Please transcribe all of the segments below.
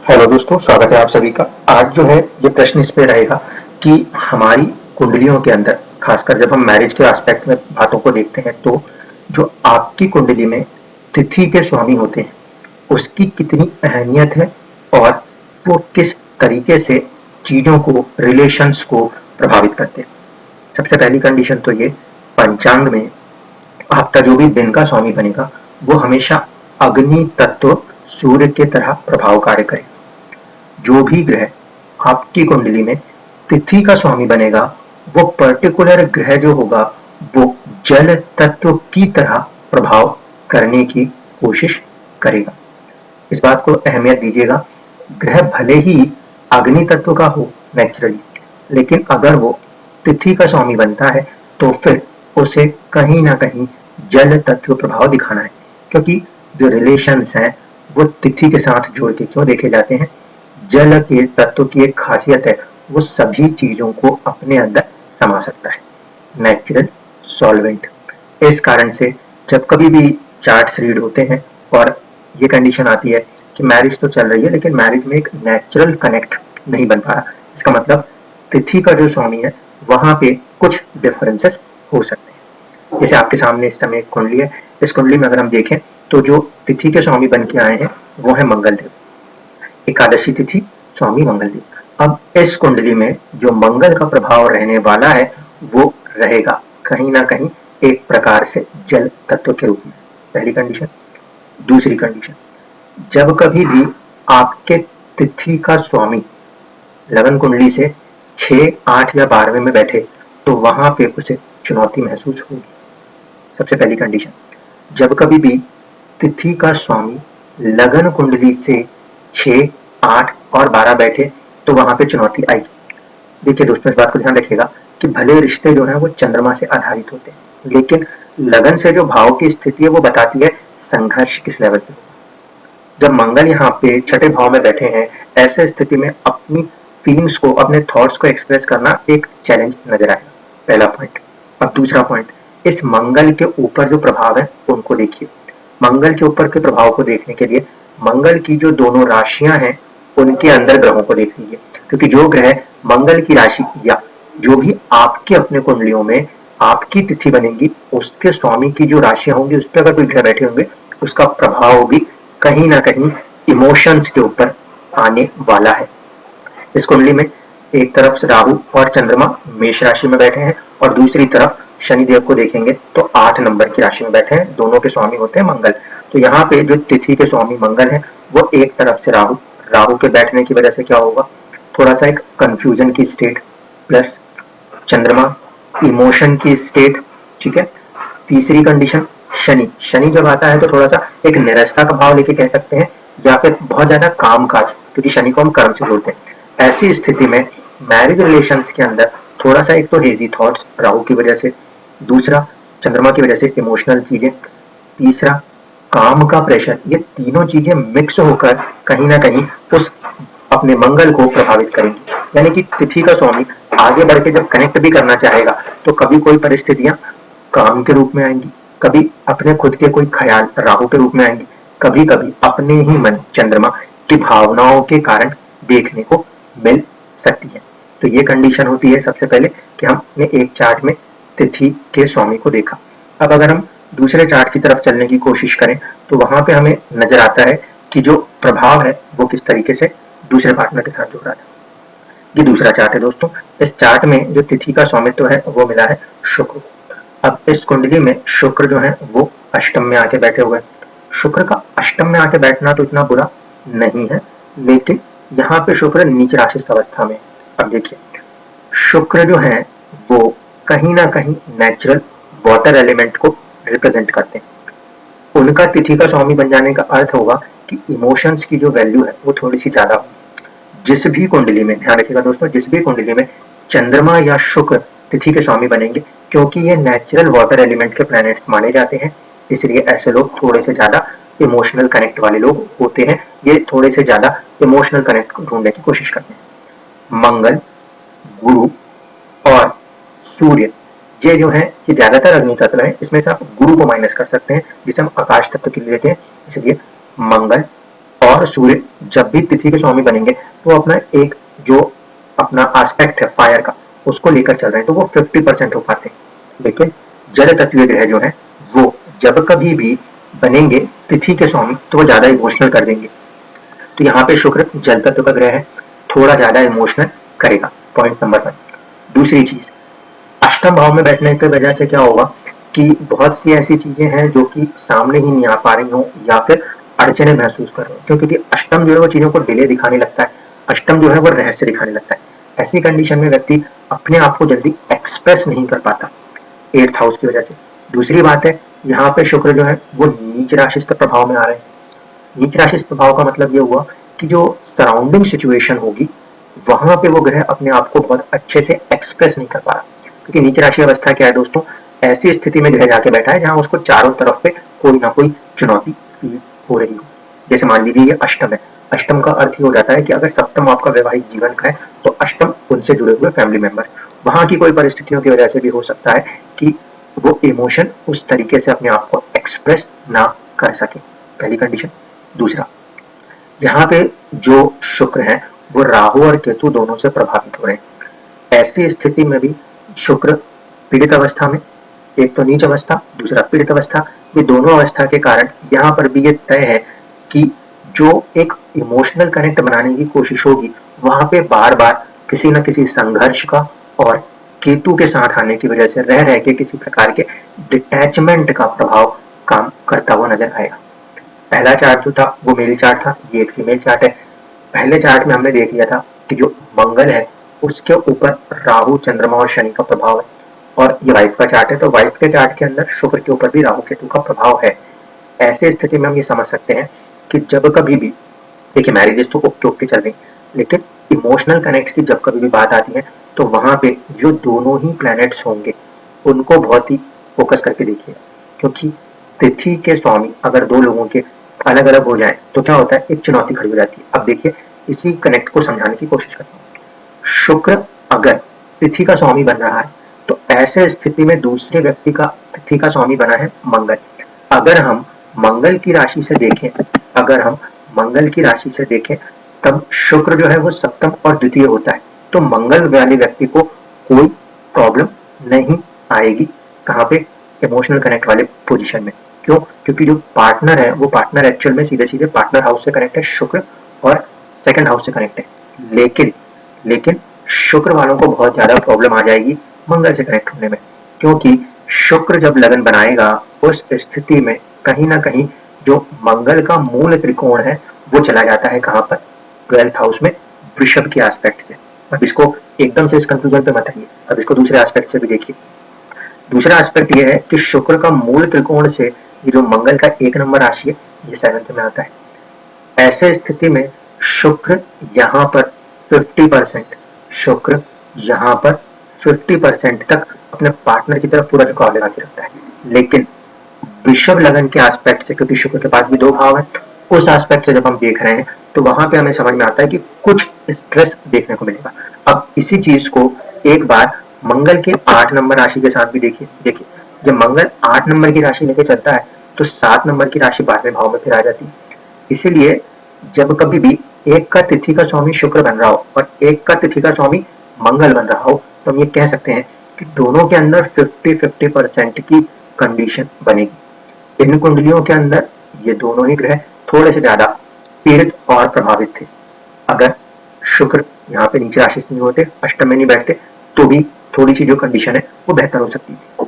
Hello दोस्तों, स्वागत है आप सभी का। आज जो है ये प्रश्न इस पे रहेगा कि हमारी कुंडलियों के अंदर, खासकर जब हम मैरिज के एस्पेक्ट में बातों को देखते हैं, तो जो आपकी कुंडली में तिथि के स्वामी होते हैं उसकी कितनी अहमियत है और वो किस तरीके से चीजों को, रिलेशंस को प्रभावित करते हैं। सबसे पहली कंडीशन तो ये, पंचांग में आपका जो भी दिन का स्वामी बनेगा वो हमेशा अग्नि तत्व सूर्य के तरह प्रभाव कार्य करे। जो भी ग्रह आपकी कुंडली में तिथि का स्वामी बनेगा वो पर्टिकुलर ग्रह जो होगा वो जल तत्व की तरह प्रभाव करने की कोशिश करेगा। इस बात को अहमियत दीजिएगा। ग्रह भले ही अग्नि तत्व का हो नेचुरली, लेकिन अगर वो तिथि का स्वामी बनता है तो फिर उसे कहीं ना कहीं जल तत्व प्रभाव दिखाना है, क्योंकि जो रिलेशंस हैं वो तिथि के साथ जोड़ के क्यों देखे जाते हैं। जल के तत्व की एक खासियत है, वो सभी चीजों को अपने अंदर समा सकता है, नेचुरल सॉल्वेंट। इस कारण से जब कभी भी चार्ट्स रीड होते हैं और ये कंडीशन आती है कि मैरिज तो चल रही है लेकिन मैरिज में एक नेचुरल कनेक्ट नहीं बन पा रहा, इसका मतलब तिथि का जो स्वामी है वहां पे कुछ डिफरेंसेस हो सकते हैं। जैसे आपके सामने इस समय एक कुंडली है, इस कुंडली में अगर हम देखें तो जो तिथि के स्वामी बन के आए हैं वो है मंगल देव, एकादशी तिथि स्वामी मंगल देव। अब इस कुंडली में जो मंगल का प्रभाव रहने वाला है वो रहेगा कहीं ना कहीं एक प्रकार से जल तत्व के रूप में, पहली कंडीशन। दूसरी कंडीशन, जब कभी भी आपके तिथि का स्वामी लगन कुंडली से 6, 8 या 12वें में बैठे तो वहां पे उसे चुनौती महसूस होगी। सबसे पहली कंडीशन, जब कभी भी तिथि का स्वामी लगन कुंडली से 6, 8 और 12 बैठे तो वहां पे चुनौती आएगी। देखिए दोस्तों, इस बात को ध्यान रखिएगा कि भले रिश्ते जो है वो चंद्रमा से आधारित होते हैं, लेकिन लगन से जो भाव की स्थिति है वो बताती है संघर्ष किस लेवल पे। जब मंगल यहाँ पे छठे भाव में बैठे हैं, ऐसे स्थिति में अपनी फीलिंग्स को, अपने थॉट्स को एक्सप्रेस करना एक चैलेंज नजर आएगा, पहला पॉइंट। अब दूसरा पॉइंट, इस मंगल के ऊपर जो प्रभाव है उनको देखिए। मंगल के ऊपर के प्रभाव को देखने के लिए मंगल की जो दोनों राशियां हैं उनके अंदर ग्रहों को देख लीजिए, क्योंकि जो ग्रह मंगल की राशि या जो भी आपके अपने कुंडलियों में आपकी तिथि बनेगी उसके स्वामी की जो राशियां होंगी उस पर अगर कोई ग्रह बैठे होंगे उसका प्रभाव भी कहीं ना कहीं इमोशंस के ऊपर आने वाला है। इस कुंडली में एक तरफ से राहु और चंद्रमा मेष राशि में बैठे हैं और दूसरी तरफ शनिदेव को देखेंगे तो 8 नंबर की राशि में बैठे हैं, दोनों के स्वामी होते हैं मंगल। तो यहाँ पे जो तिथि के स्वामी मंगल है वो एक तरफ से राहु के बैठने की वजह से क्या होगा, थोड़ा सा एक कंफ्यूजन की स्टेट, प्लस चंद्रमा इमोशन की स्टेट, ठीक है। तीसरी कंडीशन, शनि जब आता है तो थोड़ा सा एक निरस्ता का भाव लेके कह सकते हैं, या फिर बहुत ज्यादा काम काज, क्योंकि शनि को हम कर्म से जोड़ते हैं। ऐसी स्थिति में मैरिज रिलेशंस के अंदर थोड़ा सा एक तो हेजी थॉट्स राहु की वजह से, दूसरा चंद्रमा की वजह से इमोशनल चीजें, तीसरा काम का प्रेशर, ये तीनों चीजें मिक्स होकर कहीं ना कहीं उस अपने मंगल को प्रभावित करेंगी। यानी कि तिथि का स्वामी आगे बढ़ के जब कनेक्ट भी करना चाहेगा तो कभी कोई परिस्थितियां काम के रूप में आएंगी, कभी अपने खुद के कोई ख्याल राहु के रूप में आएंगे, कभी कभी अपने ही मन चंद्रमा की भावनाओं के कारण देखने को मिल सकती है। तो ये कंडीशन होती है सबसे पहले कि हमने एक चार्ट में तिथि के स्वामी को देखा। अब अगर हम दूसरे चार्ट की तरफ चलने की कोशिश करें तो वहां पे हमें नजर आता है कि जो प्रभाव है वो किस तरीके से दूसरे पार्टनर के साथ जुड़ रहा है। ये दूसरा चार्ट है दोस्तों। इस चार्ट में जो तिथि का स्वामित्व है वो मिला है शुक्र। अब इस कुंडली में शुक्र जो है वो अष्टम में आके बैठे हुए हैं। शुक्र का अष्टम में आके बैठना तो इतना बुरा नहीं है, लेकिन यहाँ पे शुक्र नीच राशिस्थ अवस्था में। अब देखिए, शुक्र जो है वो कहीं ना कहीं नेचुरल वाटर एलिमेंट को रिप्रेजेंट करते हैं। उनका तिथि का स्वामी बन जाने का अर्थ होगा कि इमोशंस की जो वैल्यू है वो थोड़ी सी ज्यादा होगी। जिस भी कुंडली में, ध्यान रखिएगा दोस्तों, जिस भी कुंडली में चंद्रमा या शुक्र तिथि के स्वामी बनेंगे, क्योंकि ये नेचुरल वाटर एलिमेंट के प्लैनेट्स माने जाते हैं, इसलिए ऐसे लोग थोड़े से ज्यादा इमोशनल कनेक्ट वाले लोग होते हैं। ये थोड़े से ज्यादा इमोशनल कनेक्ट ढूंढने की कोशिश करते हैं। मंगल, गुरु और सूर्य, ये जो है ये ज्यादातर अग्नि तत्व है, इसमें से आप गुरु को माइनस कर सकते हैं जिसे हम आकाश तत्व के लिए लेते हैं। इसलिए मंगल और सूर्य जब भी तिथि के स्वामी बनेंगे तो अपना एक जो अपना एस्पेक्ट है फायर का उसको लेकर चल रहे हैं, तो वो 50% हो पाते हैं। लेकिन जल तत्वीय ग्रह जो है वो जब कभी भी बनेंगे तिथि के स्वामी तो वो ज्यादा इमोशनल कर देंगे। तो यहाँ पे शुक्र जल तत्व का ग्रह है, थोड़ा ज्यादा इमोशनल करेगा, पॉइंट नंबर 1। दूसरी चीज, अष्टम भाव में बैठने की वजह से क्या होगा कि बहुत सी ऐसी चीजें हैं जो कि सामने ही नहीं आ पा रही हो या फिर अड़चने महसूस कर रहे हो, क्योंकि अष्टम जो है वो चीजों को डिले दिखाने लगता है, अष्टम जो है वो रहस्य दिखाने लगता है। ऐसी कंडीशन में व्यक्ति अपने आप को जल्दी एक्सप्रेस नहीं कर पाता 8th हाउस की वजह से। दूसरी बात है, यहाँ पे शुक्र जो है वो नीच राशिस्थ प्रभाव में आ रहे हैं। नीच राशिस्थ प्रभाव का मतलब ये हुआ कि जो सराउंडिंग सिचुएशन होगी वहां पे वो ग्रह अपने आप को बहुत अच्छे से एक्सप्रेस नहीं कर पा रहा, क्योंकि नीच राशि अवस्था क्या है दोस्तों, ऐसी स्थिति में ग्रह जाके बैठा है जहां उसको चारों तरफ पे कोई ना कोई चुनौती फील हो रही हो। जैसे मान लीजिए ये अष्टम है, अष्टम का अर्थ ही हो जाता है कि अगर सप्तम आपका वैवाहिक जीवन का है तो अष्टम उनसे जुड़े हुए फैमिली मेंबर्स, वहां की कोई परिस्थितियों की वजह से भी हो सकता है कि वो इमोशन उस तरीके से अपने आप को एक्सप्रेस ना कर सके, पहली कंडीशन। दूसरा, यहाँ पे जो शुक्र है वो राहु और केतु दोनों से प्रभावित हो रहे हैं। ऐसी स्थिति में भी शुक्र पीड़ित अवस्था में, एक तो नीच अवस्था, दूसरा पीड़ित अवस्था, ये दोनों अवस्था के कारण यहाँ पर भी ये तय है कि जो एक इमोशनल कनेक्ट बनाने की कोशिश होगी वहां पे बार बार किसी न किसी संघर्ष का और केतु के साथ आने की वजह से रह के किसी प्रकार के डिटैचमेंट का प्रभाव काम करता हुआ नजर आएगा। पहला चार्ट जो था वो मेल चार्ट था, ये एक फीमेल चार्ट है। पहले चार्ट में हमने देख लिया था कि जो मंगल है उसके ऊपर राहु, चंद्रमा और शनि का प्रभाव है, और ये वाइफ का चार्ट है तो वाइफ के चार्ट के अंदर शुक्र के ऊपर भी राहु केतु का प्रभाव है। ऐसे स्थिति में हम ये समझ सकते हैं कि जब कभी भी, देखिए मैरिजेस तो ओके ओके चल रही, लेकिन इमोशनल कनेक्ट की जब कभी भी बात आती है तो वहां पे जो दोनों ही प्लैनेट्स होंगे उनको बहुत ही फोकस करके देखिए, क्योंकि तिथि के स्वामी अगर दो लोगों के अलग अलग हो जाए तो क्या होता है, एक चुनौती खड़ी हो जाती है। अब देखिए इसी कनेक्ट को समझाने की कोशिश करता हूँ। शुक्र अगर तिथि का स्वामी बन रहा है तो ऐसे स्थिति में दूसरे व्यक्ति का तिथि का स्वामी बना है मंगल। अगर हम मंगल की राशि से देखें, अगर हम मंगल की राशि से देखें तब शुक्र जो है वो सप्तम और द्वितीय होता है, तो मंगल वाले व्यक्ति को कोई प्रॉब्लम नहीं आएगी। कहाँ पे, इमोशनल कनेक्ट वाले पोजीशन में। क्यों? क्योंकि जो पार्टनर है वो पार्टनर एक्चुअल में सीधे सीधे पार्टनर हाउस से कनेक्ट है शुक्र, और सेकंड हाउस से कनेक्ट है। लेकिन शुक्र वालों को बहुत ज्यादा प्रॉब्लम आ जाएगी मंगल से कनेक्ट होने में, क्योंकि शुक्र जब लगन बनाएगा उस स्थिति में कहीं ना कहीं जो मंगल का मूल त्रिकोण है वो चला जाता है कहाँ पर, 12th हाउस में, वृषभ के एस्पेक्ट से। अब इसको एकदम से इस कंक्लूजन पे मत आइए, अब इसको दूसरे एस्पेक्ट से भी देखिए। दूसरा एस्पेक्ट ये है कि शुक्र का मूल त्रिकोण से ये जो मंगल का 1 नंबर राशि है ये 7th में आता है। ऐसे स्थिति में शुक्र यहाँ पर 50%, शुक्र यहाँ पर 50% तक अपने पार्टनर की तरफ पूरा झुकाव लगा के रखता है। लेकिन वृषभ लगन के एस्पेक्ट से, क्योंकि शुक्र के पास भी 2 भाव है, उस एस्पेक्ट से जब हम देख रहे हैं तो वहां पे हमें समझ में आता है कि कुछ स्ट्रेस देखने को मिलेगा। अब इसी चीज को एक बार मंगल के 8 नंबर राशि के साथ भी देखिए जब मंगल 8 नंबर की राशि लेके चलता है तो 7 नंबर की राशि 12वें भाव में फिर आ जाती है। इसीलिए जब कभी भी एक का तिथि का स्वामी शुक्र बन रहा हो और एक का तिथि का स्वामी मंगल बन रहा हो तो हम ये कह सकते हैं कि दोनों के अंदर 50-50% की कंडीशन बनेगी। इन कुंडलियों के अंदर ये दोनों ही ग्रह थोड़े से ज्यादा पीड़ित और प्रभावित थे। अगर शुक्र यहाँ पे नीचे राशि नहीं होते, अष्टम में नहीं बैठते, तो भी थोड़ी सी जो कंडीशन है वो बेहतर हो सकती थी।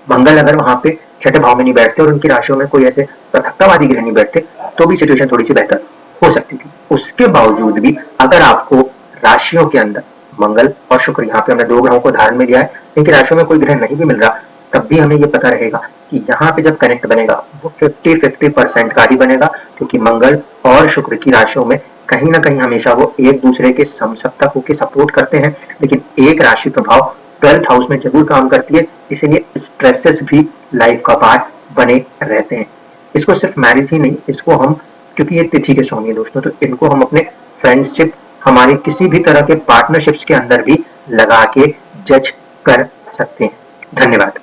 मंगल अगर वहां पे 6ठे भाव में नहीं बैठते और उनकी राशियों में कोई ऐसे पृथकतावादी ग्रह नहीं बैठते तो भी सिचुएशन थोड़ी सी बेहतर हो सकती थी। उसके बावजूद भी अगर आपको राशियों के अंदर मंगल और शुक्र, यहाँ पे हमने 2 ग्रहों को धारण में लिया है, लेकिन राशियों में कोई ग्रह नहीं भी मिल रहा, तब भी हमें ये पता रहेगा कि यहाँ पे जब कनेक्ट बनेगा वो 50-50% का ही बनेगा, क्योंकि मंगल और शुक्र की राशियों में कहीं ना कहीं हमेशा वो एक दूसरे के समसप्तक होकर सपोर्ट करते हैं, लेकिन एक राशि प्रभाव 12th हाउस में जरूर काम करती है, इसीलिए स्ट्रेसेस भी लाइफ का पार्ट बने रहते हैं। इसको सिर्फ मैरिज ही नहीं, इसको हम, क्योंकि ये तिथि के स्वामी है दोस्तों, तो इनको हम अपने फ्रेंडशिप, हमारे किसी भी तरह के पार्टनरशिप्स के अंदर भी लगा के जज कर सकते हैं। धन्यवाद।